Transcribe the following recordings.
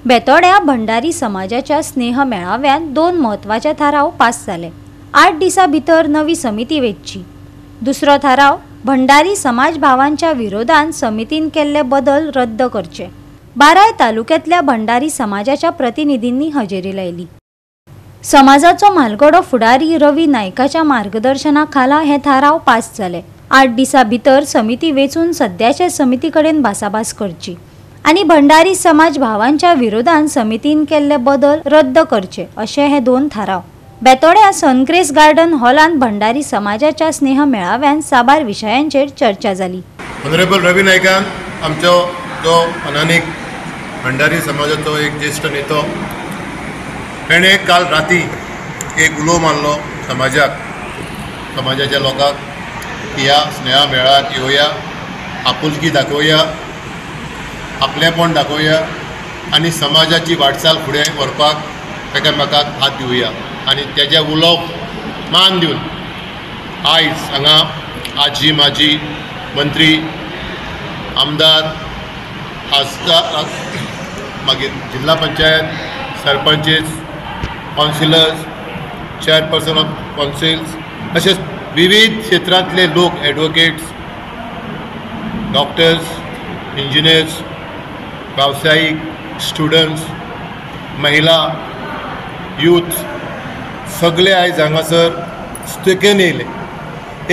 बेतोड्या भंडारी समाजाच्या स्नेह मेळाव्यात 2 महत्वाचे थाराव पास जाले। 8 दिसा भितर नवी समिती वेचची। दुसरो थाराव भंडारी समाज भावांच्या विरोधात समितीन केल्ले बदल रद्द करचे। 12 तालुक्यातल्या भंडारी समाजाच्या प्रतिनिधींनी हजेरी लायली। समाजाचो म्हालगडो फुडारी रवी नायकाच्या मार्गदर्शनाखाला हे थाराव पास जाले। 8 दिसा भितर समिती वेचून सध्याचे समिती कडेन भासाभास करची आणि भंडारी समाज भावांच्या विरोधात समितीन केल्ले बदल रद्द करचे असे हे 2 थाराव। बेतोड्या सनक्रेस गार्डन हॉलान भंडारी समाजाच्या स्नेह मेळाव्यात साबार विषयांचेर चर्चा जाली। ऑनरेबल रवी नायकान आमचो जो अनानीक भंडारी समाजाचो एक ज्येष्ठ नेतो तेणे काल राती एक उलो मारलो समाजाच्या लोकांक की ह्या स्नेहा मेळाव्यात येवया, आपुलकी दाखोवया, आपलेपण दाखोवया आणि समाजाची वाटचाल फुडें व्हरपाक एकामेकाक हात दिवया आणि तेज्या उलोवक मान दिवन आयज हांगा आजी माजी मंत्री, आमदार, खासदार, मागीर जिल्हा panchayat, sarpanches, councillors, chairperson of कावन्सिल्स अशें विविध क्षेत्रांतले लोक, एडवोकेट्स, डॉक्टर्स, इंजिनियर्स, व्यावसायिक, स्टुडंट्स, महिला, यूथ सगळे आयज हांगासर स्टेकेन येयले।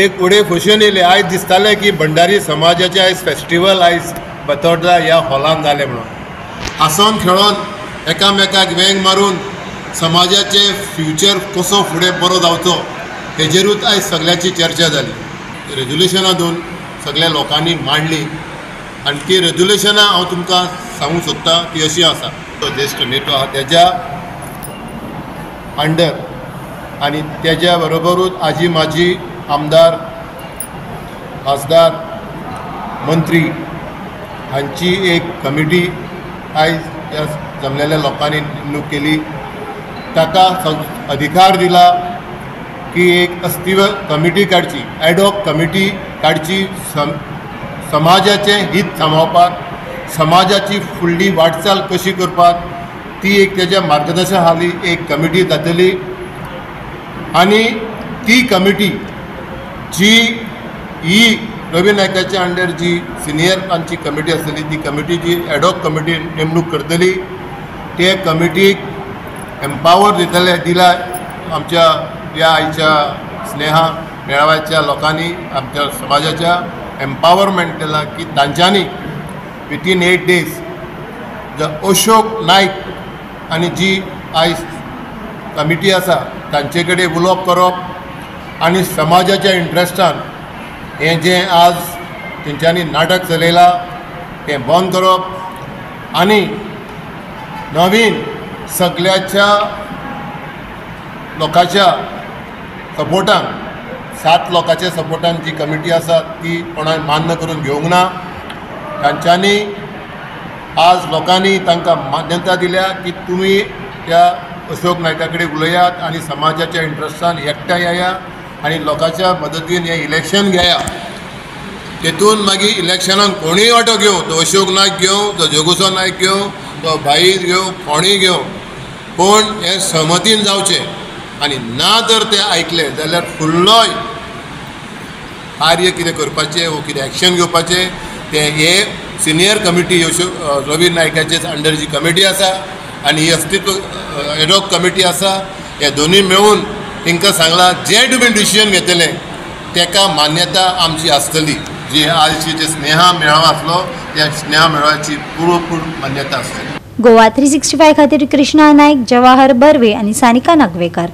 एक उडे खोशयेन येयले। आयज दिसतालें की भंडारी समाजाचें आयज फेस्टिवल आयज बेतोड्या ह्या हॉलान जालें म्हणून। हांसोन खेळोन एकामेकाक वेंग मारून समाजाचे फ्युचर कसो फुडें बरो जावचो हेजेरूच आयज सगळ्याची चर्चा जाली। रेजोल्युशनां दोन सगळ्या लोकांनी मांडली आनी ती रेजोल्युशनां हांव तुमकां सांगूंक सोदतां ती अशी आसा। तो ज्येष्ठ नेतो आहा तेज्या अंडर आनी तेज्या बरोबरूच आजी माजी आमदार, खासदार, मंत्री हांची एक कमिटी आयज ह्या जमलेल्या लोकांनी नेमणूक केली। ताका अधिकार दिला की एक अस्तित्व कमिटी काडची, एडहॉक कमिटी काडची, समाजाचें हित सांबाळपाक, समाजाची फुडली वाटचाल कशी करपाक ती एक तेज्या मार्गदर्शना खाली एक कमिटी जातली। आनी ती कमिटी जी ही रवी नायकाच्या अंडर जी सिनियर आमची कमिटी आसतली ती कमिटी जी एडहॉक कमिटी नेमणूक करतली ते कमिटीक एम्पावर दिला आमच्या ह्या आयच्या स्नेहा मेळाव्याच्या लोकांनी आमच्या समाजाच्या एम्पावरमेंट केला की तांच्यांनी विथीन 8 days अशोक नायक आनी जी आयज कमिटी आसा तांचे कडेन उलोवप करप आनी समाजाच्या इंट्रस्टान हें जें आज तेंच्यांनी नाटक चलयलां तें बंद करप आनी नवीन सगळ्याच्या लोकांच्या सपोर्टान 7 लोकांच्या सपोर्टान जी कमिटी आसा ती कोणाय मान्य करून घेवंक ना। तांच्यांनी आज लोकांनी तांकां मान्यता दिल्या की तुमी त्या अशोक नायका कडेन उलयात आनी समाजाच्या इंट्रस्टान एकठांय येया आनी लोकांच्या मदतीन हें इलेक्शन घेया। तेतून मागीर इलेक्शनाक कोणीय वांटो घेवं, तो अशोक नायक घेवं, तो जोगुसो नायक घेवं, तो भाईर घेवं, कोणीय घेवं, पूण हें सहमतीन जावचें आनी ना जर ते आयकले जाल्यार फुडलोय कार्य कितें करपाचें वो कितें एक्शन घेवपाचें तें हे सिनियर कमिटी रवी नायकाचे अंडर जी कमिटी आसा आनी ही अस्तित्व एडहॉक कमिटी आसा हे दोनूय मेळून तांकां सांगलां जे तुमी डिसिजन घेतले ताका मान्यता आमची आसतली। जी आजची जे स्नेहा मेळावा आसलो त्या स्नेहा मेळाव्याची पूर्ण मान्यता आसतली। गोवा 365 खातीर कृष्णा नायक, जवाहर बर्वे आनी सानिका नागवेकर।